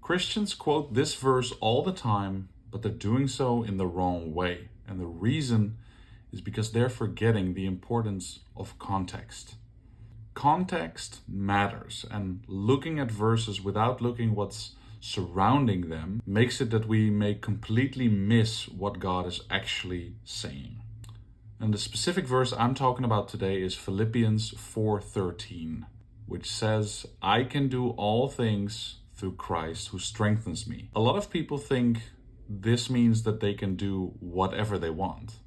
Christians quote this verse all the time, but they're doing so in the wrong way. And the reason is because they're forgetting the importance of context. Context matters, and looking at verses without looking what's surrounding them makes it that we may completely miss what God is actually saying. And the specific verse I'm talking about today is Philippians 4:13, which says, "I can do all things through Christ who strengthens me." A lot of people think this means that they can do whatever they want.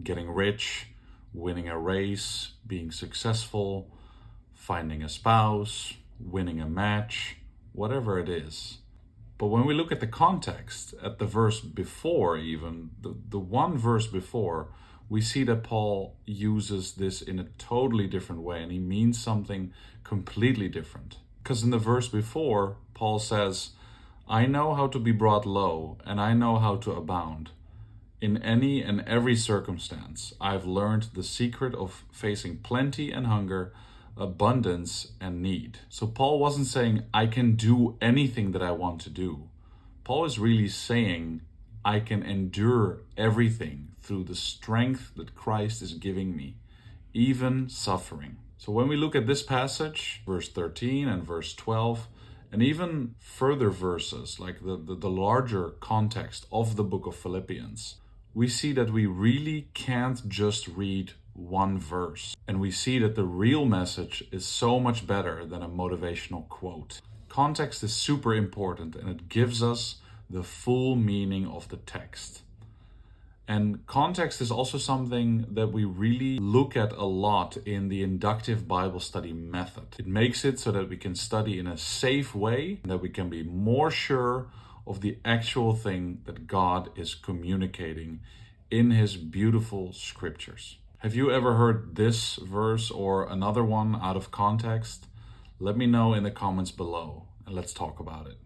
Getting rich, winning a race, being successful, finding a spouse, winning a match, whatever it is. But when we look at the context, at the verse before even, the one verse before, we see that Paul uses this in a totally different way, and he means something completely different. Because in the verse before, Paul says, "I know how to be brought low, and I know how to abound. In any and every circumstance, I've learned the secret of facing plenty and hunger, abundance and need." So Paul wasn't saying, "I can do anything that I want to do." Paul is really saying, "I can endure everything through the strength that Christ is giving me, even suffering." So when we look at this passage, verse 13 and verse 12, and even further verses, like the larger context of the book of Philippians, we see that we really can't just read one verse. And we see that the real message is so much better than a motivational quote. Context is super important, and it gives us the full meaning of the text. And context is also something that we really look at a lot in the inductive Bible study method. It makes it so that we can study in a safe way, and that we can be more sure of the actual thing that God is communicating in His beautiful scriptures. Have you ever heard this verse or another one out of context? Let me know in the comments below, and let's talk about it.